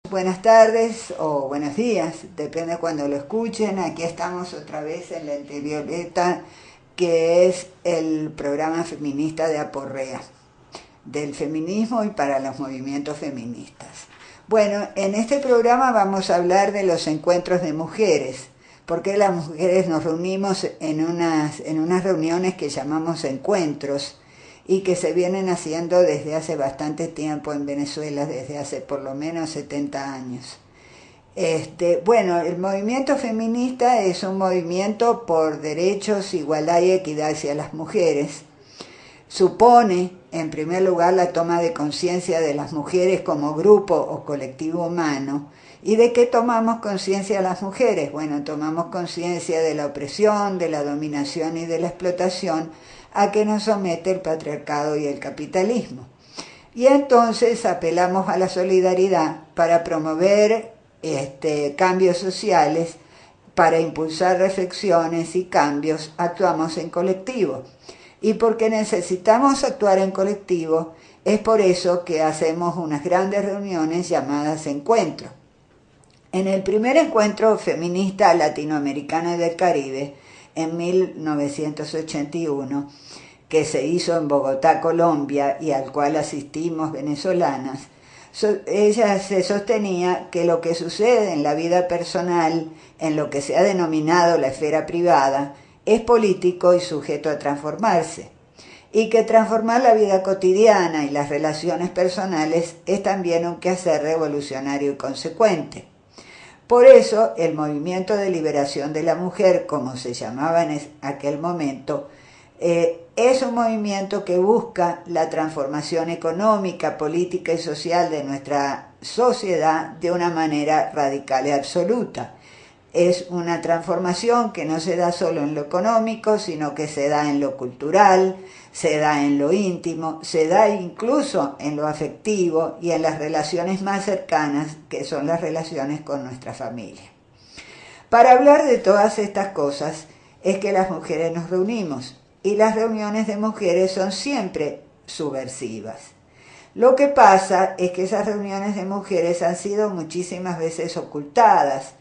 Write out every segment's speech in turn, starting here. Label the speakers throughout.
Speaker 1: Buenas tardes o buenos días, depende de cuando lo escuchen. Aquí estamos otra vez en Lente Violeta, que es el programa feminista de Aporrea, del feminismo y para los movimientos feministas. Bueno, en este programa vamos a hablar de los encuentros de mujeres, porque las mujeres nos reunimos en unas reuniones que llamamos encuentros, y que se vienen haciendo desde hace bastante tiempo en Venezuela, desde hace por lo menos 70 años. Bueno, el movimiento feminista es un movimiento por derechos, igualdad y equidad hacia las mujeres. Supone, en primer lugar, la toma de conciencia de las mujeres como grupo o colectivo humano. ¿Y de qué tomamos conciencia las mujeres? Bueno, tomamos conciencia de la opresión, de la dominación y de la explotación a que nos somete el patriarcado y el capitalismo. Y entonces apelamos a la solidaridad para promover cambios sociales, para impulsar reflexiones y cambios, actuamos en colectivo. Y porque necesitamos actuar en colectivo, es por eso que hacemos unas grandes reuniones llamadas encuentros. En el primer encuentro feminista latinoamericano y del Caribe, en 1981, que se hizo en Bogotá, Colombia, y al cual asistimos venezolanas, ella se sostenía que lo que sucede en la vida personal, en lo que se ha denominado la esfera privada, es político y sujeto a transformarse, y que transformar la vida cotidiana y las relaciones personales es también un quehacer revolucionario y consecuente. Por eso, el movimiento de liberación de la mujer, como se llamaba en aquel momento, es un movimiento que busca la transformación económica, política y social de nuestra sociedad de una manera radical y absoluta. Es una transformación que no se da solo en lo económico, sino que se da en lo cultural, se da en lo íntimo, se da incluso en lo afectivo y en las relaciones más cercanas, que son las relaciones con nuestra familia. Para hablar de todas estas cosas es que las mujeres nos reunimos, y las reuniones de mujeres son siempre subversivas. Lo que pasa es que esas reuniones de mujeres han sido muchísimas veces ocultadas,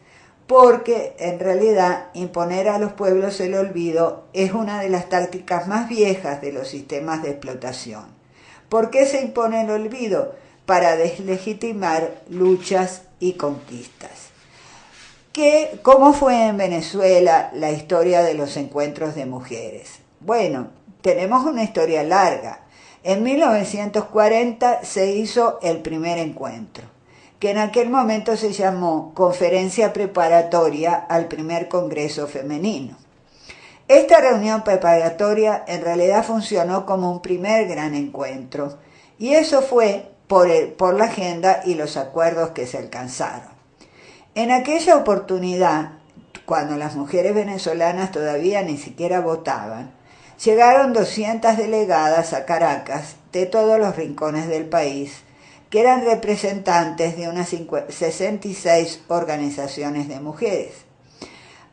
Speaker 1: porque en realidad imponer a los pueblos el olvido es una de las tácticas más viejas de los sistemas de explotación. ¿Por qué se impone el olvido? Para deslegitimar luchas y conquistas. ¿Cómo fue en Venezuela la historia de los encuentros de mujeres? Bueno, tenemos una historia larga. En 1940 se hizo el primer encuentro, que en aquel momento se llamó Conferencia Preparatoria al Primer Congreso Femenino. Esta reunión preparatoria en realidad funcionó como un primer gran encuentro, y eso fue por la agenda y los acuerdos que se alcanzaron. En aquella oportunidad, cuando las mujeres venezolanas todavía ni siquiera votaban, llegaron 200 delegadas a Caracas de todos los rincones del país, que eran representantes de unas 66 organizaciones de mujeres.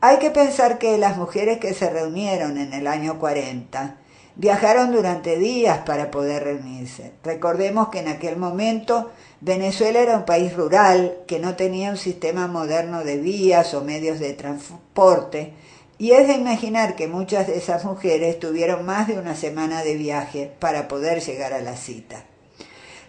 Speaker 1: Hay que pensar que las mujeres que se reunieron en el año 40 viajaron durante días para poder reunirse. Recordemos que en aquel momento Venezuela era un país rural que no tenía un sistema moderno de vías o medios de transporte, y es de imaginar que muchas de esas mujeres tuvieron más de una semana de viaje para poder llegar a la cita.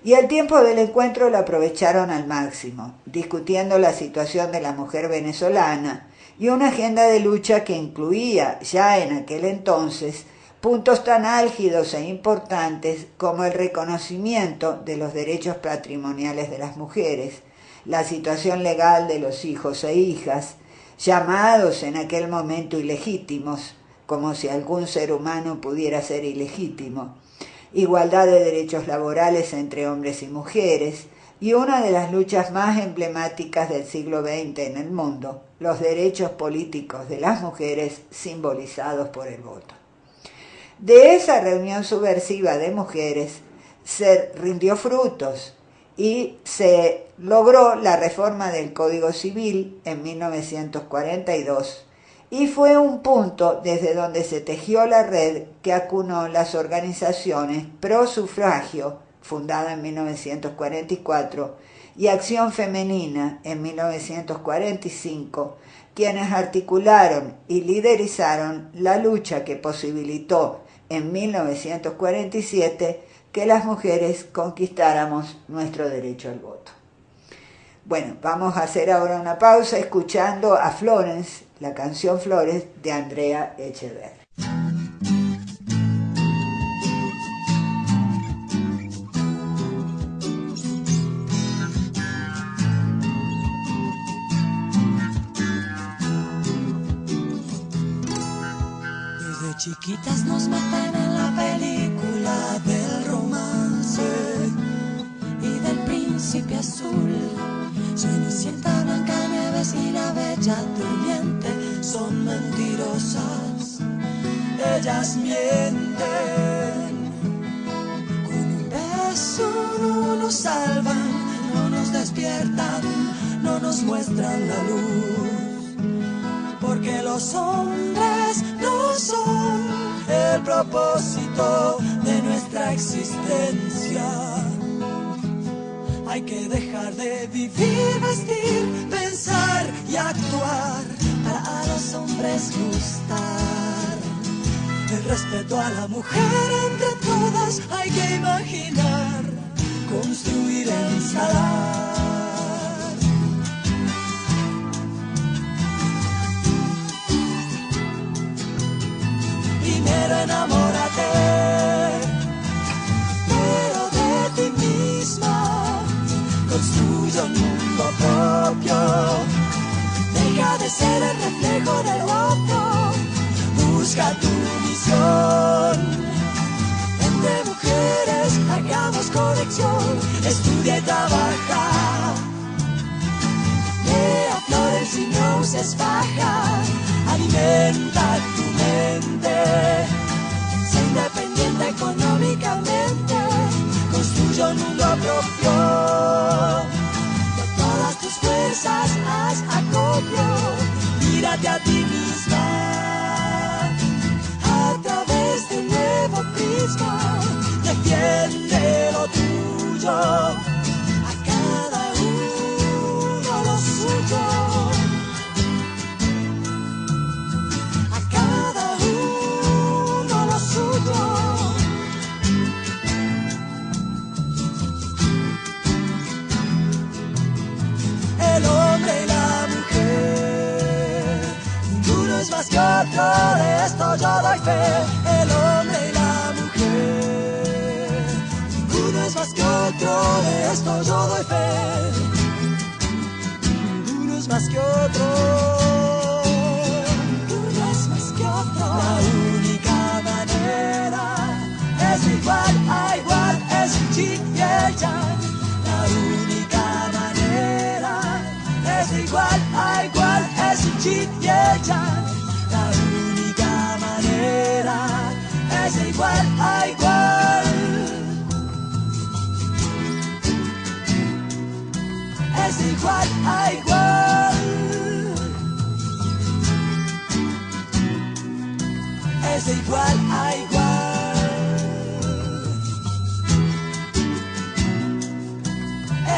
Speaker 1: Y el tiempo del encuentro lo aprovecharon al máximo, discutiendo la situación de la mujer venezolana y una agenda de lucha que incluía, ya en aquel entonces, puntos tan álgidos e importantes como el reconocimiento de los derechos patrimoniales de las mujeres, la situación legal de los hijos e hijas, llamados en aquel momento ilegítimos, como si algún ser humano pudiera ser ilegítimo, igualdad de derechos laborales entre hombres y mujeres, y una de las luchas más emblemáticas del siglo XX en el mundo, los derechos políticos de las mujeres simbolizados por el voto. De esa reunión subversiva de mujeres se rindió frutos y se logró la reforma del Código Civil en 1942, y fue un punto desde donde se tejió la red que acunó las organizaciones pro sufragio, fundada en 1944, y Acción Femenina en 1945, quienes articularon y liderizaron la lucha que posibilitó en 1947 que las mujeres conquistáramos nuestro derecho al voto. Bueno, vamos a hacer ahora una pausa escuchando a Florence, la canción Flores de Andrea Echeverri.
Speaker 2: Desde chiquitas nos meten en la película del romance y del príncipe azul. Cenicienta, Blancanieves y la Bella Durmiente son mentirosas, ellas mienten. Con un beso no nos salvan, no nos despiertan, no nos muestran la luz, porque los hombres no son el propósito de nuestra existencia. Hay que dejar de vivir, vestir, pensar y actuar para a los hombres gustar. El respeto a la mujer entre todas hay que imaginar, construir e instalar. Primero enamórate, pero de ti misma. Construye un mundo propio, deja de ser el reflejo del otro, busca tu misión. Entre mujeres hagamos conexión, estudia y trabaja. Lea Flores y no uses faja, alimenta tu mente, sé independiente económicamente, construye un mundo propio. Fuerzas, haz acopio, mírate a ti misma a través de un nuevo prisma, defiende lo tuyo, a cada uno lo suyo, a cada uno lo suyo. El hombre y la mujer, ninguno es más que otro, de esto yo doy fe. El hombre y la mujer, ninguno es más que otro, de esto yo doy fe. Ninguno es más que otro, ninguno es más que otro. La única manera es igual a igual, es el yin y el yang. La única manera es igual a igual, es un yin y el yang. La única manera es igual a igual, es igual a igual, es igual a igual,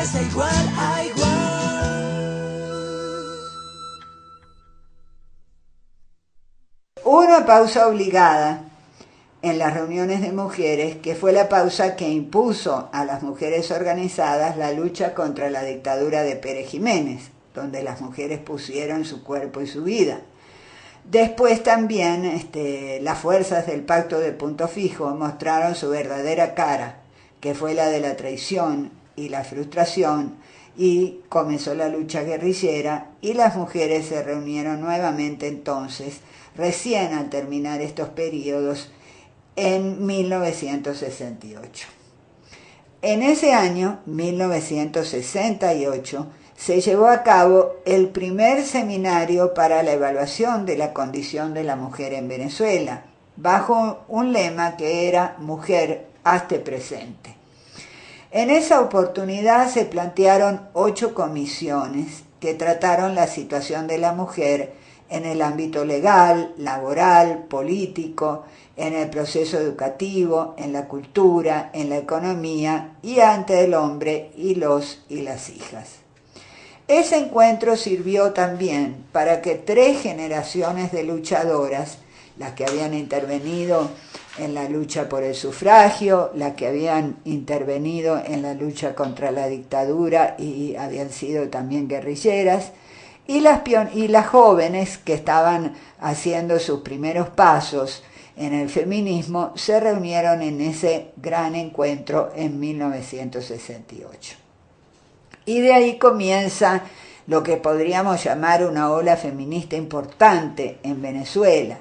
Speaker 2: es igual a igual.
Speaker 1: Una pausa obligada en las reuniones de mujeres, que fue la pausa que impuso a las mujeres organizadas la lucha contra la dictadura de Pérez Jiménez, donde las mujeres pusieron su cuerpo y su vida. Después también las fuerzas del Pacto de Punto Fijo mostraron su verdadera cara, que fue la de la traición y la frustración, y comenzó la lucha guerrillera, y las mujeres se reunieron nuevamente entonces, recién al terminar estos periodos, en 1968. En ese año, 1968, se llevó a cabo el primer seminario para la evaluación de la condición de la mujer en Venezuela, bajo un lema que era Mujer, hazte presente. En esa oportunidad se plantearon 8 comisiones que trataron la situación de la mujer en el ámbito legal, laboral, político, en el proceso educativo, en la cultura, en la economía y ante el hombre y los y las hijas. Ese encuentro sirvió también para que 3 generaciones de luchadoras, las que habían intervenido en la lucha por el sufragio, las que habían intervenido en la lucha contra la dictadura y habían sido también guerrilleras, y las jóvenes que estaban haciendo sus primeros pasos en el feminismo, se reunieron en ese gran encuentro en 1968. Y de ahí comienza lo que podríamos llamar una ola feminista importante en Venezuela.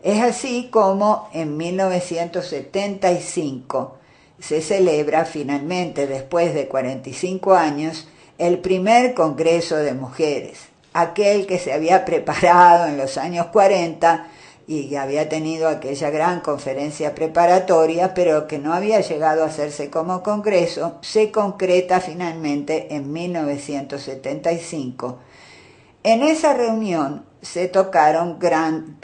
Speaker 1: Es así como en 1975 se celebra finalmente, después de 45 años, el primer Congreso de Mujeres, aquel que se había preparado en los años 40 y que había tenido aquella gran conferencia preparatoria, pero que no había llegado a hacerse como congreso, se concreta finalmente en 1975. En esa reunión se tocaron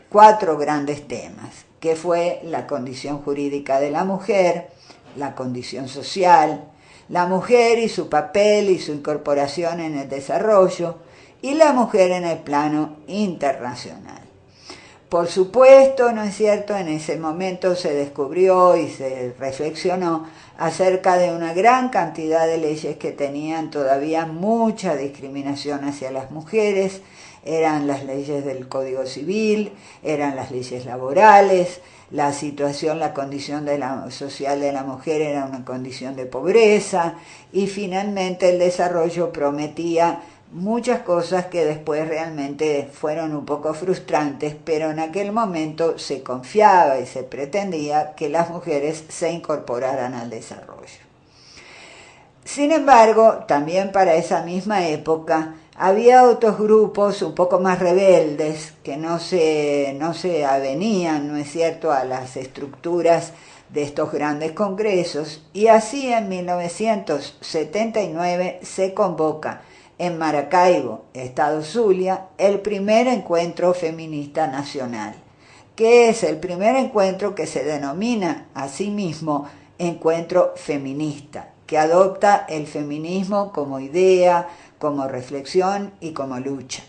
Speaker 1: 4 grandes temas, que fue la condición jurídica de la mujer, la condición social, la mujer y su papel y su incorporación en el desarrollo, y la mujer en el plano internacional. Por supuesto, ¿no es cierto?, en ese momento se descubrió y se reflexionó acerca de una gran cantidad de leyes que tenían todavía mucha discriminación hacia las mujeres. Eran las leyes del Código Civil, eran las leyes laborales, la situación, la condición social de la mujer era una condición de pobreza, y finalmente el desarrollo prometía muchas cosas que después realmente fueron un poco frustrantes, pero en aquel momento se confiaba y se pretendía que las mujeres se incorporaran al desarrollo. Sin embargo, también para esa misma época había otros grupos un poco más rebeldes que no se avenían, ¿no es cierto?, a las estructuras de estos grandes congresos, y así en 1979 se convoca en Maracaibo, estado Zulia, el primer encuentro feminista nacional, que es el primer encuentro que se denomina a sí mismo encuentro feminista, que adopta el feminismo como idea, como reflexión y como lucha.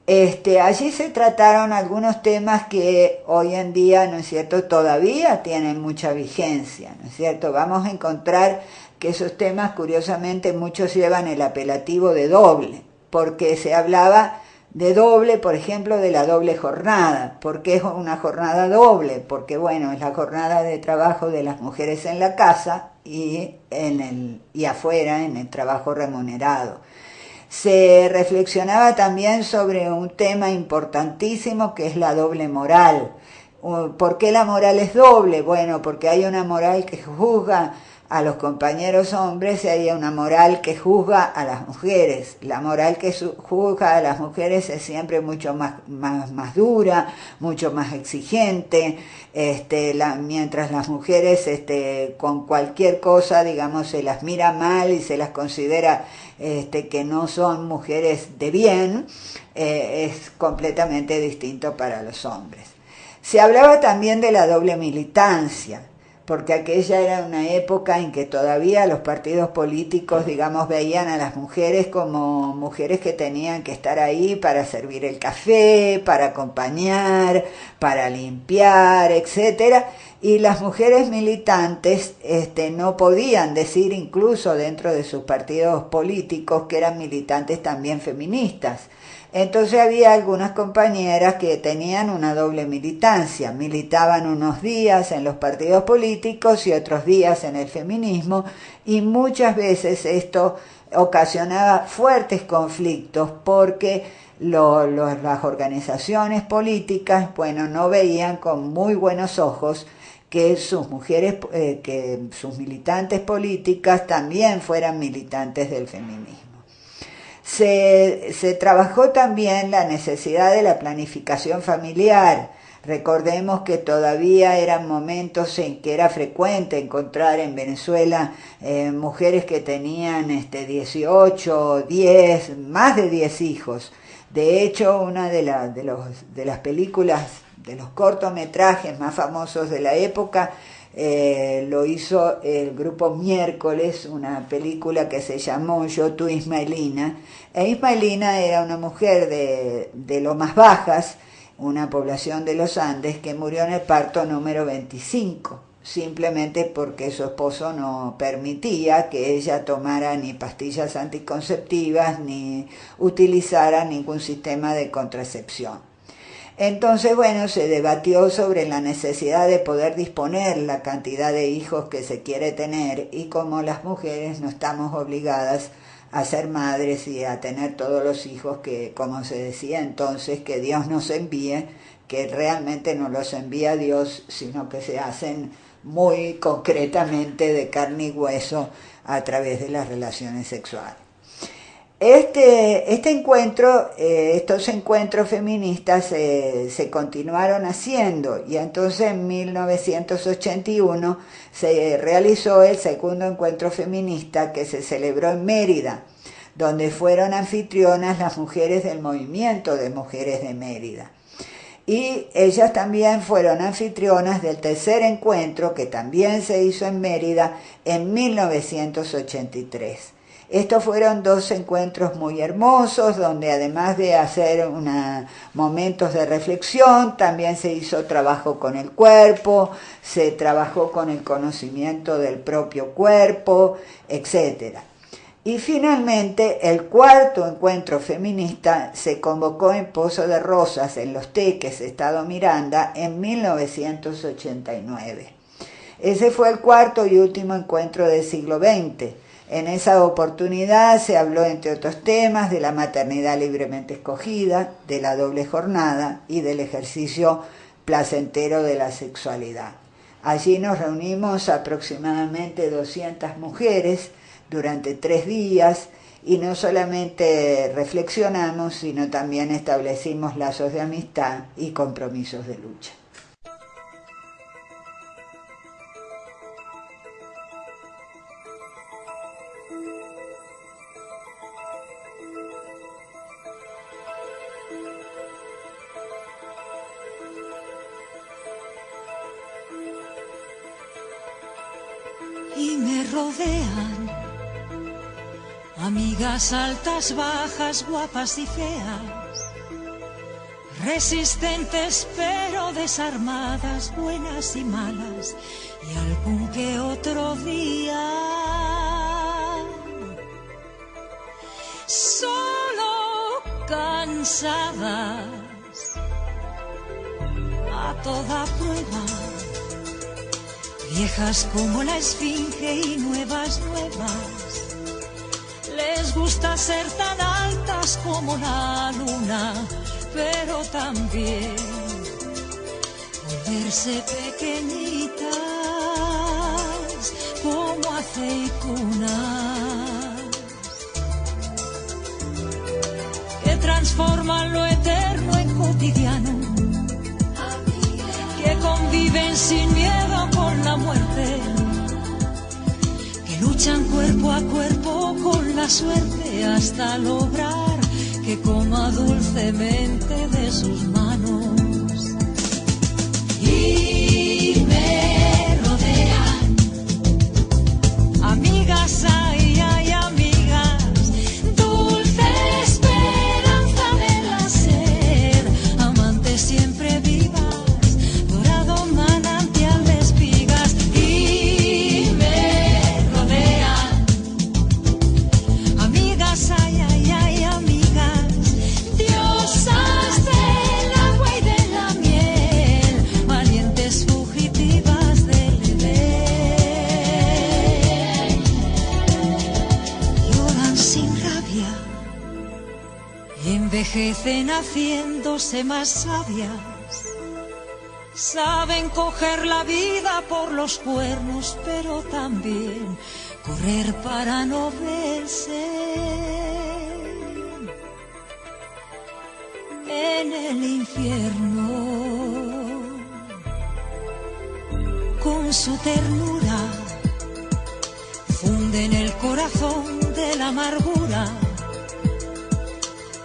Speaker 1: Allí se trataron algunos temas que hoy en día, ¿no es cierto?, todavía tienen mucha vigencia, ¿no es cierto? Vamos a encontrar que esos temas, curiosamente, muchos llevan el apelativo de doble, porque se hablaba de doble, por ejemplo, de la doble jornada. ¿Por qué es una jornada doble? Porque, bueno, es la jornada de trabajo de las mujeres en la casa y afuera, en el trabajo remunerado. Se reflexionaba también sobre un tema importantísimo que es la doble moral. ¿Por qué la moral es doble? Bueno, porque hay una moral que juzga a los compañeros hombres y hay una moral que juzga a las mujeres. La moral que juzga a las mujeres es siempre mucho más dura, mucho más exigente, mientras las mujeres con cualquier cosa, digamos, se las mira mal y se las considera que no son mujeres de bien, es completamente distinto para los hombres. Se hablaba también de la doble militancia, porque aquella era una época en que todavía los partidos políticos, digamos, veían a las mujeres como mujeres que tenían que estar ahí para servir el café, para acompañar, para limpiar, etcétera, y las mujeres militantes no podían decir, incluso dentro de sus partidos políticos, que eran militantes también feministas. Entonces había algunas compañeras que tenían una doble militancia, militaban unos días en los partidos políticos y otros días en el feminismo, y muchas veces esto ocasionaba fuertes conflictos porque las organizaciones políticas, bueno, no veían con muy buenos ojos que sus mujeres, que sus militantes políticas también fueran militantes del feminismo. Se trabajó también la necesidad de la planificación familiar. Recordemos que todavía eran momentos en que era frecuente encontrar en Venezuela mujeres que tenían 18, 10, más de 10 hijos. De hecho, una de las películas, de los cortometrajes más famosos de la época, lo hizo el grupo Miércoles, una película que se llamó Yo, tú, Ismaelina. Ismaelina era una mujer de Lomas Bajas, una población de los Andes, que murió en el parto número 25, simplemente porque su esposo no permitía que ella tomara ni pastillas anticonceptivas ni utilizara ningún sistema de contracepción. Entonces, bueno, se debatió sobre la necesidad de poder disponer la cantidad de hijos que se quiere tener, y como las mujeres no estamos obligadas a ser madres y a tener todos los hijos que, como se decía entonces, que Dios nos envíe, que realmente no los envía Dios, sino que se hacen muy concretamente de carne y hueso a través de las relaciones sexuales. Este encuentro, estos encuentros feministas se continuaron haciendo, y entonces en 1981 se realizó el segundo encuentro feminista, que se celebró en Mérida, donde fueron anfitrionas las mujeres del movimiento de mujeres de Mérida. Y ellas también fueron anfitrionas del tercer encuentro, que también se hizo en Mérida en 1983. Estos fueron dos encuentros muy hermosos, donde además de hacer momentos de reflexión, también se hizo trabajo con el cuerpo, se trabajó con el conocimiento del propio cuerpo, etc. Y finalmente, el cuarto encuentro feminista se convocó en Pozo de Rosas, en Los Teques, Estado Miranda, en 1989. Ese fue el cuarto y último encuentro del siglo XX. En esa oportunidad se habló, entre otros temas, de la maternidad libremente escogida, de la doble jornada y del ejercicio placentero de la sexualidad. Allí nos reunimos aproximadamente 200 mujeres durante 3 días, y no solamente reflexionamos, sino también establecimos lazos de amistad y compromisos de lucha.
Speaker 2: Y me rodean amigas altas, bajas, guapas y feas, resistentes pero desarmadas, buenas y malas, y algún que otro día solo cansadas a toda prueba. Viejas como la esfinge y nuevas. Les gusta ser tan altas como la luna, pero también volverse pequeñitas como aceitunas, que transforman lo eterno en cotidiano, que conviven sin miedo con la muerte, que luchan cuerpo a cuerpo con la suerte hasta lograr que coma dulcemente de sus manos. Y me rodean amigas, ay, amigas, dulce esperanza de nacer, amantes siempre vivas, envejecen haciéndose más sabias, saben coger la vida por los cuernos, pero también correr para no verse en el infierno. con su ternura funden el corazón de la amargura.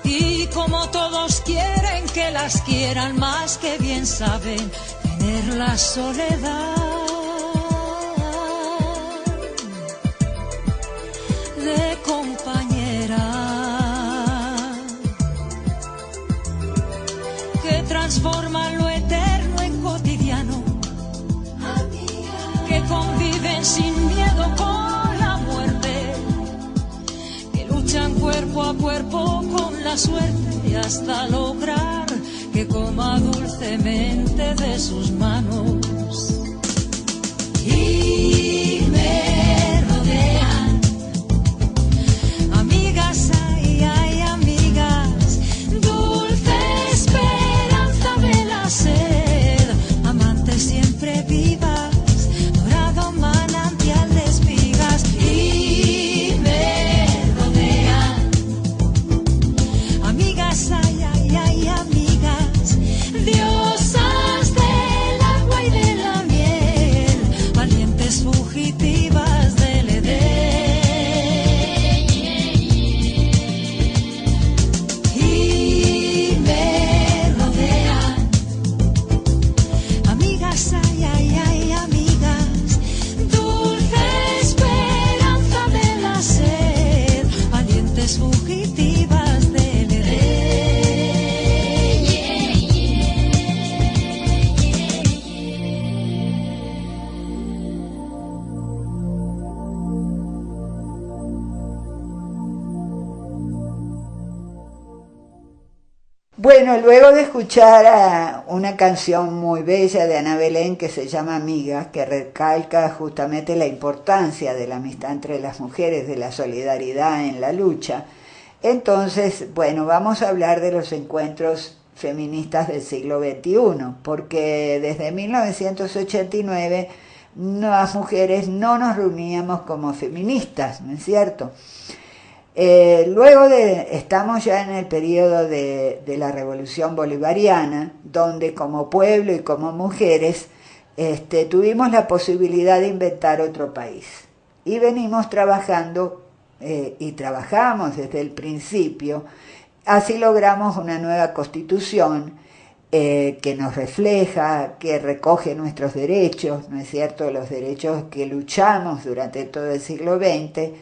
Speaker 2: Y como todos quieren que las quieran más, que bien saben tener la soledad de compañera, que transforman lo eterno en cotidiano, que conviven sin miedo con la muerte, que luchan cuerpo a cuerpo con la suerte hasta lograr que coma dulcemente de sus manos. Y me rodean amigas, ay, ay, amigas, dulce esperanza de la sed, amantes siempre vivas, dorado manantial de espigas. Y me rodean amigas, ay, ay, ay, amigas, diosas del agua y de la miel, valientes fugitivas del Edén. Y me rodean amigas, ay, ay, ay, amigas, dulce esperanza de la sed, valientes fugitivas del Edén.
Speaker 1: Bueno, luego de escuchar a una canción muy bella de Ana Belén que se llama Amigas, que recalca justamente la importancia de la amistad entre las mujeres, de la solidaridad en la lucha, entonces, bueno, vamos a hablar de los encuentros feministas del siglo XXI, porque desde 1989 las mujeres no nos reuníamos como feministas, ¿no es cierto? Estamos ya en el periodo de la Revolución Bolivariana, donde como pueblo y como mujeres tuvimos la posibilidad de inventar otro país. Y venimos trabajando y trabajamos desde el principio. Así logramos una nueva constitución que nos refleja, que recoge nuestros derechos, ¿no es cierto?, los derechos que luchamos durante todo el siglo XX,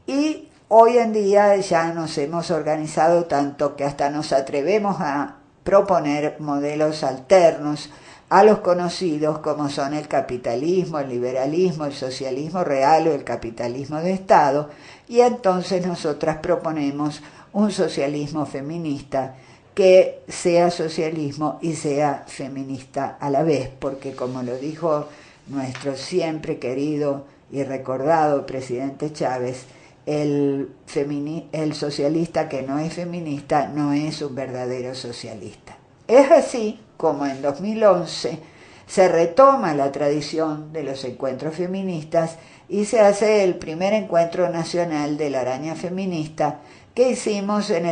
Speaker 1: y hoy en día ya nos hemos organizado tanto que hasta nos atrevemos a proponer modelos alternos a los conocidos como son el capitalismo, el liberalismo, el socialismo real o el capitalismo de Estado, y entonces nosotras proponemos un socialismo feminista que sea socialismo y sea feminista a la vez, porque como lo dijo nuestro siempre querido y recordado presidente Chávez, el socialista que no es feminista no es un verdadero socialista. Es así como en 2011 se retoma la tradición de los encuentros feministas y se hace el primer encuentro nacional de la araña feminista que hicimos en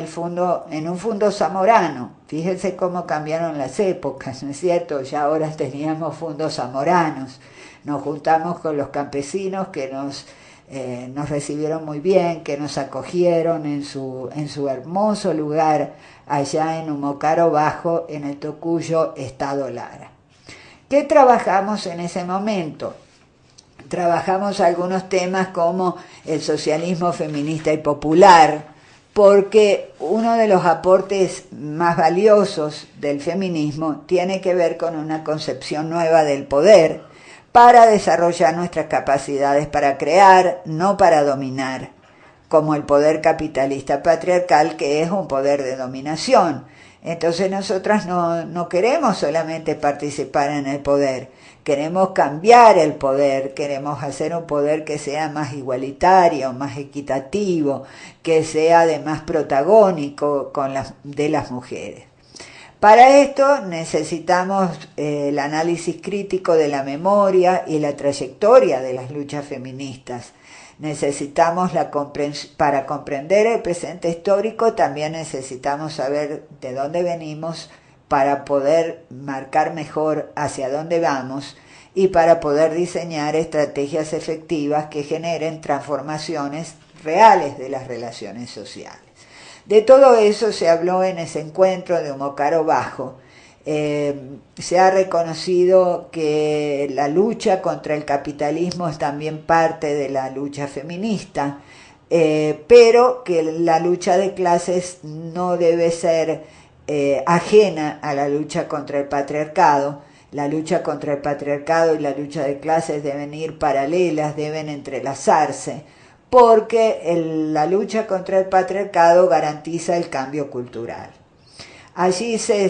Speaker 1: un fondo zamorano. Fíjense cómo cambiaron las épocas, ¿no es cierto? Ya ahora teníamos fondos zamoranos. Nos juntamos con los campesinos que nos recibieron muy bien, que nos acogieron en su hermoso lugar allá en Humocaro Bajo, en el Tocuyo, Estado Lara. ¿Qué trabajamos en ese momento? Trabajamos algunos temas como el socialismo feminista y popular, porque uno de los aportes más valiosos del feminismo tiene que ver con una concepción nueva del poder, para desarrollar nuestras capacidades para crear, no para dominar, como el poder capitalista patriarcal, que es un poder de dominación. Entonces nosotras no queremos solamente participar en el poder, queremos cambiar el poder, queremos hacer un poder que sea más igualitario, más equitativo, que sea además protagónico de las mujeres. Para esto necesitamos el análisis crítico de la memoria y la trayectoria de las luchas feministas. Necesitamos para comprender el presente histórico, también necesitamos saber de dónde venimos para poder marcar mejor hacia dónde vamos. y para poder diseñar estrategias efectivas que generen transformaciones reales de las relaciones sociales. De todo eso se habló en ese encuentro de Humocaro Bajo. Se ha reconocido que la lucha contra el capitalismo es también parte de la lucha feminista, pero que la lucha de clases no debe ser ajena a la lucha contra el patriarcado. La lucha contra el patriarcado y la lucha de clases deben ir paralelas, deben entrelazarse, porque la lucha contra el patriarcado garantiza el cambio cultural. Allí se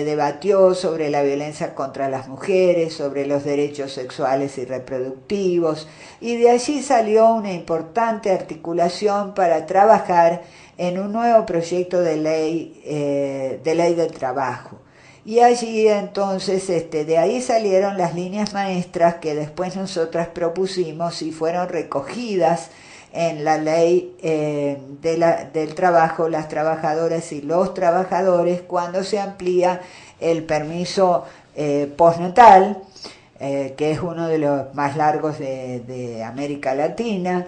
Speaker 1: debatió sobre la violencia contra las mujeres, sobre los derechos sexuales y reproductivos, y de allí salió una importante articulación para trabajar en un nuevo proyecto de ley del trabajo. Y allí entonces, de ahí salieron las líneas maestras que después nosotras propusimos y fueron recogidas en la ley del trabajo, las trabajadoras y los trabajadores, cuando se amplía el permiso postnatal, que es uno de los más largos de América Latina.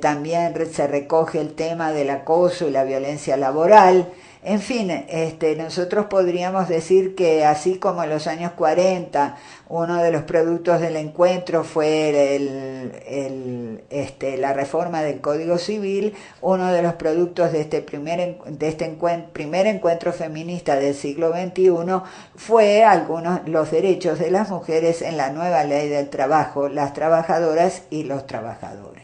Speaker 1: También se recoge el tema del acoso y la violencia laboral. En fin, nosotros podríamos decir que así como en los años 40 uno de los productos del encuentro fue la reforma del Código Civil, uno de los productos de este primer encuentro feminista del siglo XXI fue los derechos de las mujeres en la nueva ley del trabajo, las trabajadoras y los trabajadores.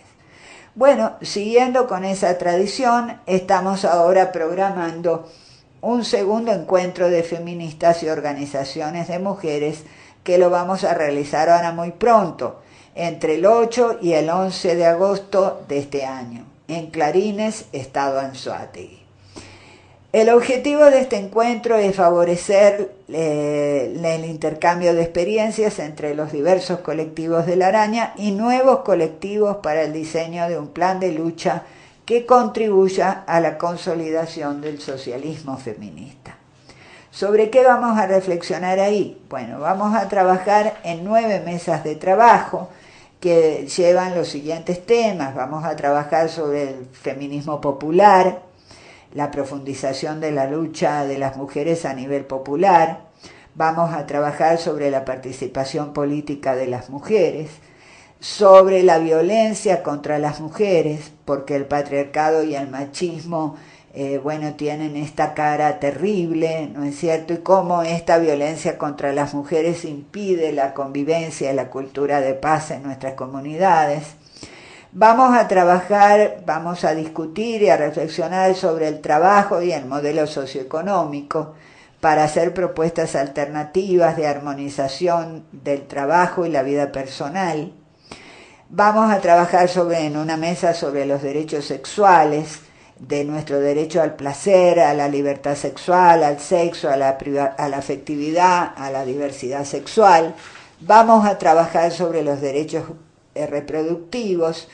Speaker 1: Bueno, siguiendo con esa tradición, estamos ahora programando un segundo encuentro de feministas y organizaciones de mujeres que lo vamos a realizar ahora muy pronto, entre el 8 y el 11 de agosto de este año, en Clarines, Estado Anzoátegui. El objetivo de este encuentro es favorecer el intercambio de experiencias entre los diversos colectivos de la araña y nuevos colectivos para el diseño de un plan de lucha que contribuya a la consolidación del socialismo feminista. ¿Sobre qué vamos a reflexionar ahí? Bueno, vamos a trabajar en 9 mesas de trabajo que llevan los siguientes temas. Vamos a trabajar sobre el feminismo popular, la profundización de la lucha de las mujeres a nivel popular. Vamos a trabajar sobre la participación política de las mujeres, sobre la violencia contra las mujeres, porque el patriarcado y el machismo, tienen esta cara terrible, ¿no es cierto? Y cómo esta violencia contra las mujeres impide la convivencia y la cultura de paz en nuestras comunidades. Vamos a trabajar, vamos a discutir y a reflexionar sobre el trabajo y el modelo socioeconómico para hacer propuestas alternativas de armonización del trabajo y la vida personal. Vamos a trabajar en una mesa sobre los derechos sexuales, de nuestro derecho al placer, a la libertad sexual, al sexo, a la afectividad, a la diversidad sexual. Vamos a trabajar sobre los derechos reproductivos,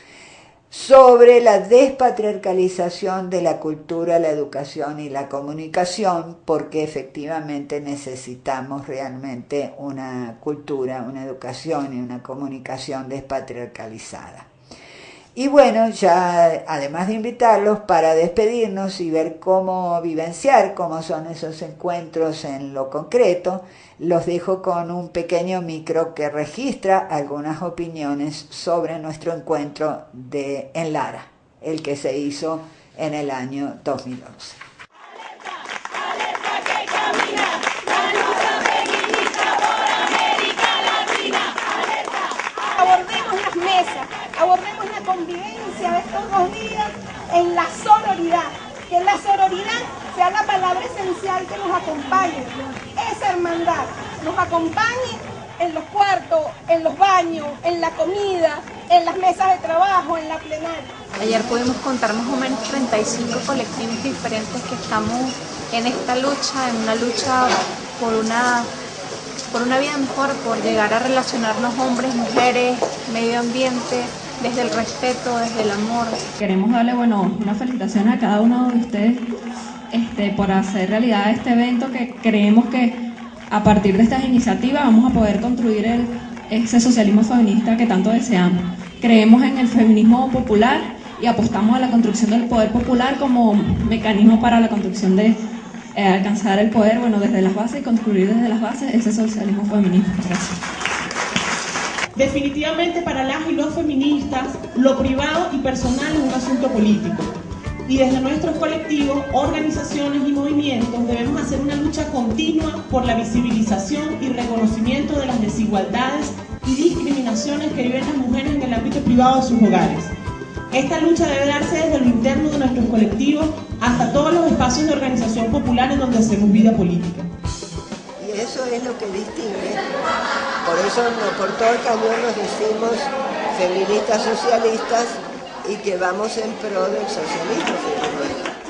Speaker 1: sobre la despatriarcalización de la cultura, la educación y la comunicación, porque efectivamente necesitamos realmente una cultura, una educación y una comunicación despatriarcalizada. Y bueno, ya además de invitarlos para despedirnos y ver cómo vivenciar cómo son esos encuentros en lo concreto, los dejo con un pequeño micro que registra algunas opiniones sobre nuestro encuentro en Lara, el que se hizo en el año 2011.
Speaker 3: Abordemos las mesas, abordemos la convivencia de estos 2 días en la sororidad, que la sororidad sea la palabra esencial que nos acompañe, esa hermandad nos acompañe en los cuartos, en los baños, en la comida, en las mesas de trabajo, en la plenaria.
Speaker 4: Ayer pudimos contar más o menos 35 colectivos diferentes que estamos en esta lucha, en una lucha por una vida mejor, por llegar a relacionarnos hombres, mujeres, medio ambiente, desde el respeto, desde el amor.
Speaker 5: Queremos darle una felicitación a cada uno de ustedes por hacer realidad este evento que creemos que a partir de estas iniciativas vamos a poder construir ese socialismo feminista que tanto deseamos. Creemos en el feminismo popular y apostamos a la construcción del poder popular como mecanismo para la construcción de alcanzar el poder, bueno, desde las bases y construir desde las bases ese socialismo feminista. Gracias.
Speaker 6: Definitivamente para las y los feministas, lo privado y personal es un asunto político. Y desde nuestros colectivos, organizaciones y movimientos debemos hacer una lucha continua por la visibilización y reconocimiento de las desigualdades y discriminaciones que viven las mujeres en el ámbito privado de sus hogares. Esta lucha debe darse desde lo interno de nuestros colectivos hasta todos los espacios de organización popular en donde hacemos vida política.
Speaker 7: Y eso es lo que distingue. Por eso por todo el cañón nos decimos feministas socialistas y que vamos en pro del socialismo feminista.